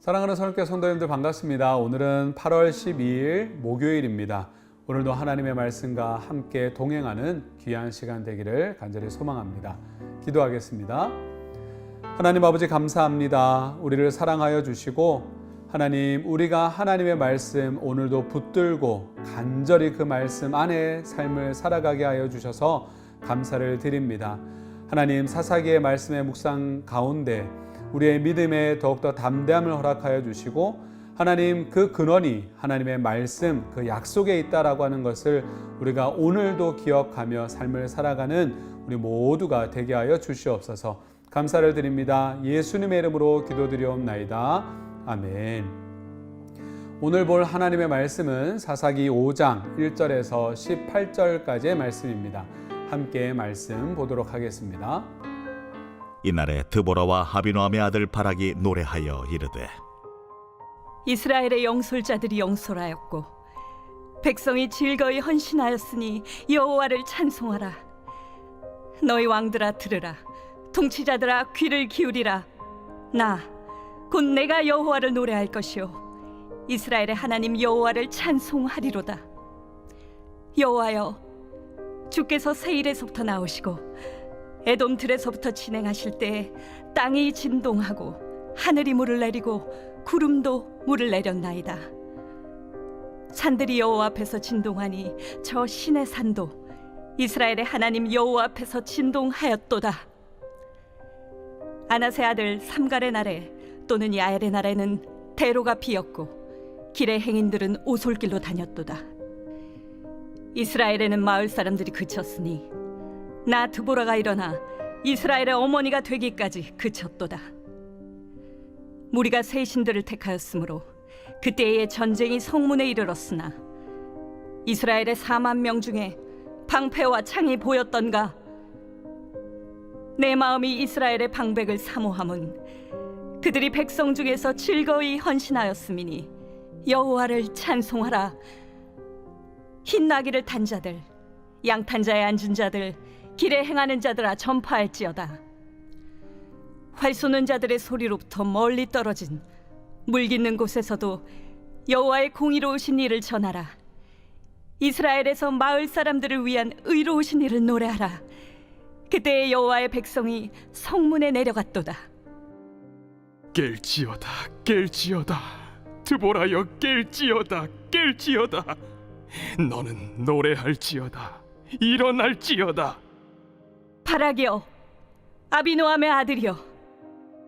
사랑하는 선교회 성도님들 반갑습니다. 오늘은 8월 12일 목요일입니다. 오늘도 하나님의 말씀과 함께 동행하는 귀한 시간 되기를 간절히 소망합니다. 기도하겠습니다. 하나님 아버지 감사합니다. 우리를 사랑하여 주시고 하나님, 우리가 하나님의 말씀 오늘도 붙들고 간절히 그 말씀 안에 삶을 살아가게 하여 주셔서 감사를 드립니다. 하나님, 사사기의 말씀의 묵상 가운데 우리의 믿음에 더욱더 담대함을 허락하여 주시고 하나님, 그 근원이 하나님의 말씀, 그 약속에 있다라고 하는 것을 우리가 오늘도 기억하며 삶을 살아가는 우리 모두가 되게 하여 주시옵소서. 감사를 드립니다. 예수님의 이름으로 기도드리옵나이다. 아멘. 오늘 볼 하나님의 말씀은 사사기 5장 1절에서 18절까지의 말씀입니다. 함께 말씀 보도록 하겠습니다. 이날에 드보라와 아비노함의 아들 바락이 노래하여 이르되, 이스라엘의 영솔자들이 영솔하였고 백성이 즐거이 헌신하였으니 여호와를 찬송하라. 너희 왕들아 들으라. 통치자들아 귀를 기울이라. 나 곧 내가 여호와를 노래할 것이요 이스라엘의 하나님 여호와를 찬송하리로다. 여호와여, 주께서 세일에서부터 나오시고 에돔 들에서부터 진행하실 때에 땅이 진동하고 하늘이 물을 내리고 구름도 물을 내렸나이다. 산들이 여호와 앞에서 진동하니 저 신의 산도 이스라엘의 하나님 여호와 앞에서 진동하였도다. 아나세 아들 삼갈의 날에 또는 야엘의 날에는 대로가 비었고 길의 행인들은 오솔길로 다녔도다. 이스라엘에는 마을 사람들이 그쳤으니 나 드보라가 일어나 이스라엘의 어머니가 되기까지 그쳤도다. 무리가 새 신들을 택하였으므로 그때의 전쟁이 성문에 이르렀으나 이스라엘의 4만 명 중에 방패와 창이 보였던가? 내 마음이 이스라엘의 방백을 사모함은 그들이 백성 중에서 즐거이 헌신하였음이니 여호와를 찬송하라. 흰 나귀를 탄 자들, 양탄 자에 앉은 자들, 길에 행하는 자들아 전파할지어다. 활 쏘는 자들의 소리로부터 멀리 떨어진 물 깃는 곳에서도 여호와의 공의로우신 일을 전하라. 이스라엘에서 마을 사람들을 위한 의로우신 일을 노래하라. 그때 여호와의 백성이 성문에 내려갔도다. 깰지어다, 깰지어다. 드보라여, 깰지어다, 깰지어다. 너는 노래할지어다, 일어날지어다. 바락이여, 아비노함의 아들이여,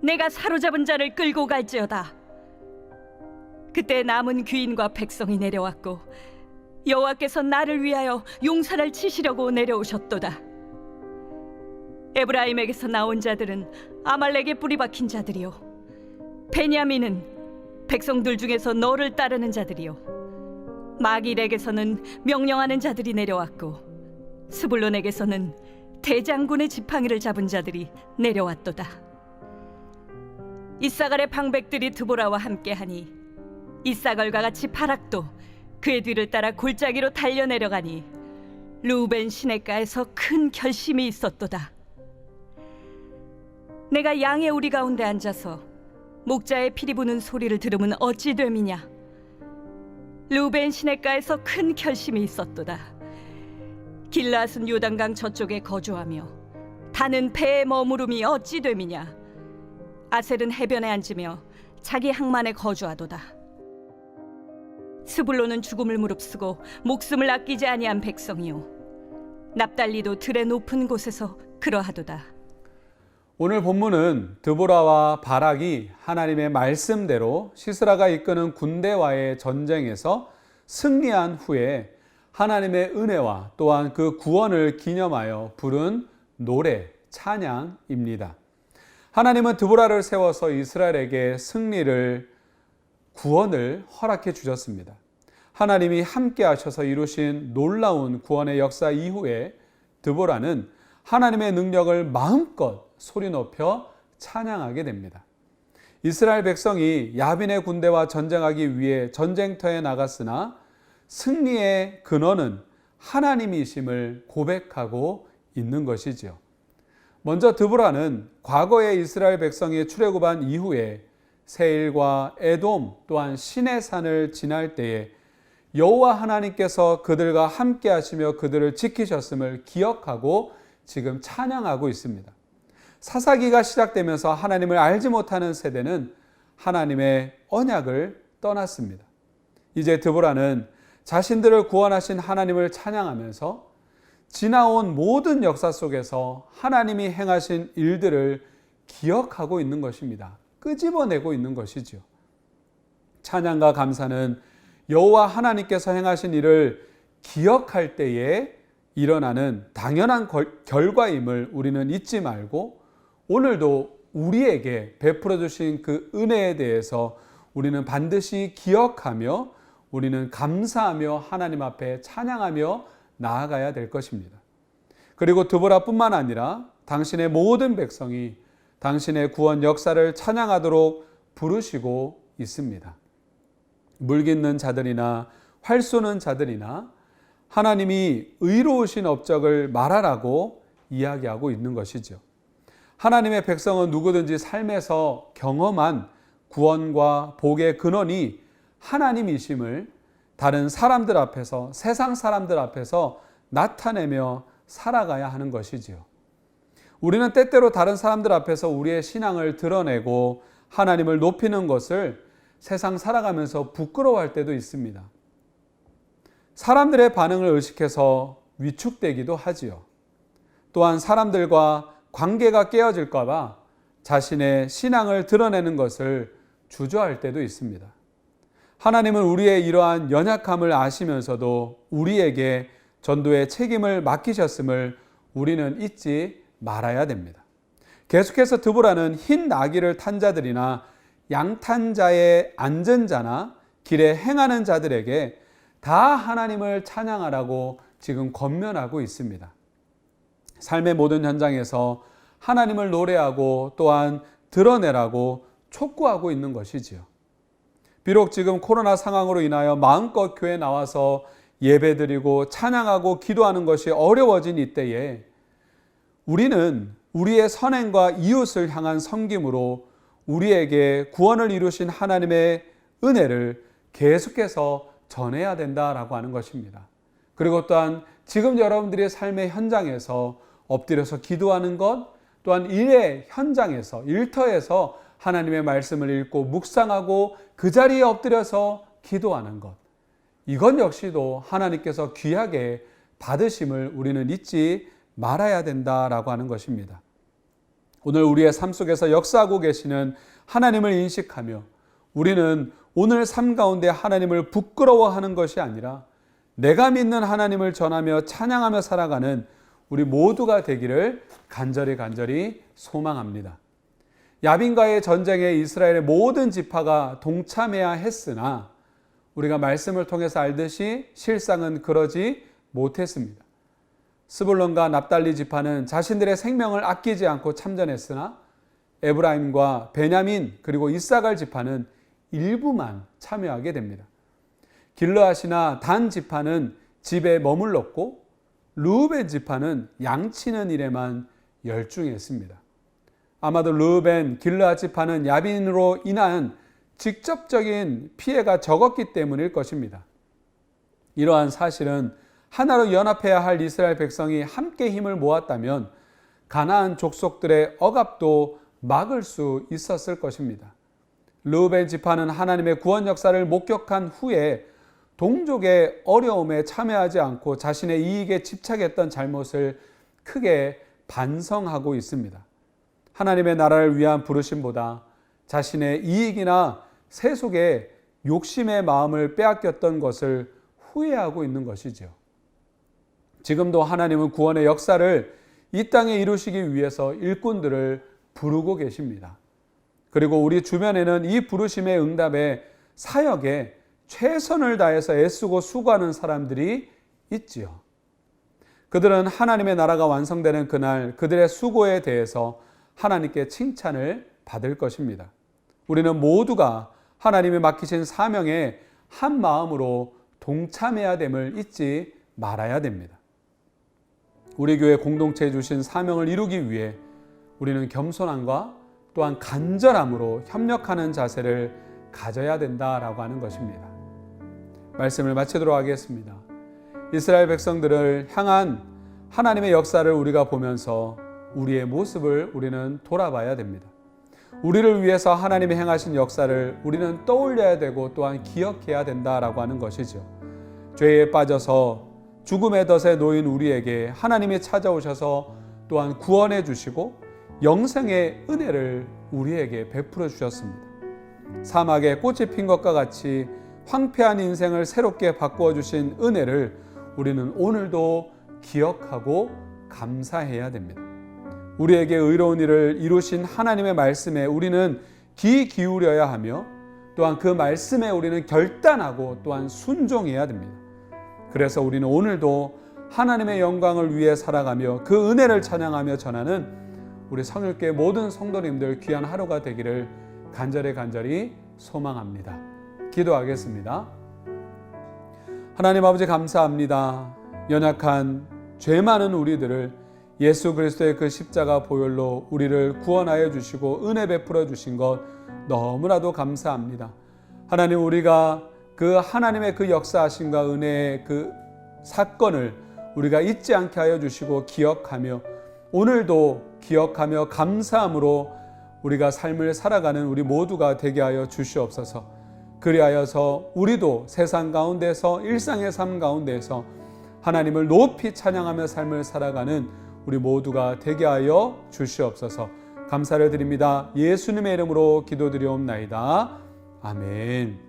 내가 사로잡은 자를 끌고 갈지어다. 그때 남은 귀인과 백성이 내려왔고 여호와께서 나를 위하여 용사를 치시려고 내려오셨도다. 에브라임에게서 나온 자들은 아말렉에 뿌리 박힌 자들이요, 베냐민은 백성들 중에서 너를 따르는 자들이요, 마길에게서는 명령하는 자들이 내려왔고 스불론에게서는 대장군의 지팡이를 잡은 자들이 내려왔도다. 이사갈의 방백들이 드보라와 함께하니 이사갈과 같이 바락도 그의 뒤를 따라 골짜기로 달려 내려가니 르우벤 시냇가에서 큰 결심이 있었도다. 내가 양의 우리 가운데 앉아서 목자의 피리 부는 소리를 들으면 어찌 됨이냐. 르우벤 시냇가에서 큰 결심이 있었도다. 길라앗은 요단강 저쪽에 거주하며 단은 배에 머무름이 어찌 됨이냐. 아셀은 해변에 앉으며 자기 항만에 거주하도다. 스불론은 죽음을 무릅쓰고 목숨을 아끼지 아니한 백성이요, 납달리도 들의 높은 곳에서 그러하도다. 오늘 본문은 드보라와 바락이 하나님의 말씀대로 시스라가 이끄는 군대와의 전쟁에서 승리한 후에 하나님의 은혜와 또한 그 구원을 기념하여 부른 노래, 찬양입니다. 하나님은 드보라를 세워서 이스라엘에게 승리를, 구원을 허락해 주셨습니다. 하나님이 함께 하셔서 이루신 놀라운 구원의 역사 이후에 드보라는 하나님의 능력을 마음껏 소리 높여 찬양하게 됩니다. 이스라엘 백성이 야빈의 군대와 전쟁하기 위해 전쟁터에 나갔으나 승리의 근원은 하나님이심을 고백하고 있는 것이지요. 먼저 드보라는 과거의 이스라엘 백성이 출애굽한 이후에 세일과 에돔 또한 시내 산을 지날 때에 여호와 하나님께서 그들과 함께 하시며 그들을 지키셨음을 기억하고 지금 찬양하고 있습니다. 사사기가 시작되면서 하나님을 알지 못하는 세대는 하나님의 언약을 떠났습니다. 이제 드보라는 자신들을 구원하신 하나님을 찬양하면서 지나온 모든 역사 속에서 하나님이 행하신 일들을 기억하고 있는 것입니다. 끄집어내고 있는 것이죠. 찬양과 감사는 여호와 하나님께서 행하신 일을 기억할 때에 일어나는 당연한 결과임을 우리는 잊지 말고 오늘도 우리에게 베풀어 주신 그 은혜에 대해서 우리는 반드시 기억하며 우리는 감사하며 하나님 앞에 찬양하며 나아가야 될 것입니다. 그리고 드보라뿐만 아니라 당신의 모든 백성이 당신의 구원 역사를 찬양하도록 부르시고 있습니다. 물깃는 자들이나 활 쏘는 자들이나 하나님이 의로우신 업적을 말하라고 이야기하고 있는 것이죠. 하나님의 백성은 누구든지 삶에서 경험한 구원과 복의 근원이 하나님이심을 다른 사람들 앞에서, 세상 사람들 앞에서 나타내며 살아가야 하는 것이지요. 우리는 때때로 다른 사람들 앞에서 우리의 신앙을 드러내고 하나님을 높이는 것을 세상 살아가면서 부끄러워할 때도 있습니다. 사람들의 반응을 의식해서 위축되기도 하지요. 또한 사람들과 관계가 깨어질까 봐 자신의 신앙을 드러내는 것을 주저할 때도 있습니다. 하나님은 우리의 이러한 연약함을 아시면서도 우리에게 전도의 책임을 맡기셨음을 우리는 잊지 말아야 됩니다. 계속해서 드보라는 흰 나귀를 탄 자들이나 양탄 자의 앉은 자나 길에 행하는 자들에게 다 하나님을 찬양하라고 지금 권면하고 있습니다. 삶의 모든 현장에서 하나님을 노래하고 또한 드러내라고 촉구하고 있는 것이지요. 비록 지금 코로나 상황으로 인하여 마음껏 교회에 나와서 예배드리고 찬양하고 기도하는 것이 어려워진 이때에 우리는 우리의 선행과 이웃을 향한 섬김으로 우리에게 구원을 이루신 하나님의 은혜를 계속해서 전해야 된다라고 하는 것입니다. 그리고 또한 지금 여러분들의 삶의 현장에서 엎드려서 기도하는 것, 또한 일의 현장에서, 일터에서 하나님의 말씀을 읽고 묵상하고 그 자리에 엎드려서 기도하는 것, 이건 역시도 하나님께서 귀하게 받으심을 우리는 잊지 말아야 된다라고 하는 것입니다. 오늘 우리의 삶 속에서 역사하고 계시는 하나님을 인식하며 우리는 오늘 삶 가운데 하나님을 부끄러워하는 것이 아니라 내가 믿는 하나님을 전하며 찬양하며 살아가는 우리 모두가 되기를 간절히 소망합니다. 야빈과의 전쟁에 이스라엘의 모든 지파가 동참해야 했으나 우리가 말씀을 통해서 알듯이 실상은 그러지 못했습니다. 스불론과 납달리 지파는 자신들의 생명을 아끼지 않고 참전했으나 에브라임과 베냐민 그리고 이사갈 지파는 일부만 참여하게 됩니다. 길르앗이나 단 지파는 집에 머물렀고 르우벤 지파는 양치는 일에만 열중했습니다. 아마도 르우벤, 길르앗 지파는 야빈으로 인한 직접적인 피해가 적었기 때문일 것입니다. 이러한 사실은 하나로 연합해야 할 이스라엘 백성이 함께 힘을 모았다면 가나안 족속들의 억압도 막을 수 있었을 것입니다. 르우벤 지파는 하나님의 구원 역사를 목격한 후에 동족의 어려움에 참여하지 않고 자신의 이익에 집착했던 잘못을 크게 반성하고 있습니다. 하나님의 나라를 위한 부르심보다 자신의 이익이나 세속의 욕심의 마음을 빼앗겼던 것을 후회하고 있는 것이죠. 지금도 하나님은 구원의 역사를 이 땅에 이루시기 위해서 일꾼들을 부르고 계십니다. 그리고 우리 주변에는 이 부르심의 응답에 사역에 최선을 다해서 애쓰고 수고하는 사람들이 있지요. 그들은 하나님의 나라가 완성되는 그날 그들의 수고에 대해서 하나님께 칭찬을 받을 것입니다. 우리는 모두가 하나님이 맡기신 사명에 한 마음으로 동참해야 됨을 잊지 말아야 됩니다. 우리 교회 공동체에 주신 사명을 이루기 위해 우리는 겸손함과 또한 간절함으로 협력하는 자세를 가져야 된다라고 하는 것입니다. 말씀을 마치도록 하겠습니다. 이스라엘 백성들을 향한 하나님의 역사를 우리가 보면서 우리의 모습을 우리는 돌아봐야 됩니다. 우리를 위해서 하나님이 행하신 역사를 우리는 떠올려야 되고 또한 기억해야 된다라고 하는 것이죠. 죄에 빠져서 죽음의 덫에 놓인 우리에게 하나님이 찾아오셔서 또한 구원해 주시고 영생의 은혜를 우리에게 베풀어 주셨습니다. 사막에 꽃이 핀 것과 같이 황폐한 인생을 새롭게 바꾸어 주신 은혜를 우리는 오늘도 기억하고 감사해야 됩니다. 우리에게 의로운 일을 이루신 하나님의 말씀에 우리는 귀 기울여야 하며 또한 그 말씀에 우리는 결단하고 또한 순종해야 됩니다. 그래서 우리는 오늘도 하나님의 영광을 위해 살아가며 그 은혜를 찬양하며 전하는 우리 성일교회 모든 성도님들 귀한 하루가 되기를 간절히 소망합니다. 기도하겠습니다. 하나님 아버지 감사합니다. 연약한 죄 많은 우리들을 예수 그리스도의 그 십자가 보혈로 우리를 구원하여 주시고 은혜 베풀어 주신 것 너무나도 감사합니다. 하나님, 우리가 그 하나님의 그 역사하심과 은혜의 그 사건을 우리가 잊지 않게 하여 주시고 기억하며 오늘도 기억하며 감사함으로 우리가 삶을 살아가는 우리 모두가 되게 하여 주시옵소서. 그리하여서 우리도 세상 가운데서 일상의 삶 가운데서 하나님을 높이 찬양하며 삶을 살아가는 우리 모두가 되게 하여 주시옵소서. 감사를 드립니다. 예수님의 이름으로 기도드리옵나이다. 아멘.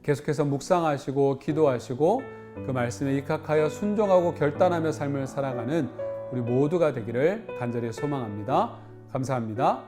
계속해서 묵상하시고 기도하시고 그 말씀에 입각하여 순종하고 결단하며 삶을 살아가는 우리 모두가 되기를 간절히 소망합니다. 감사합니다.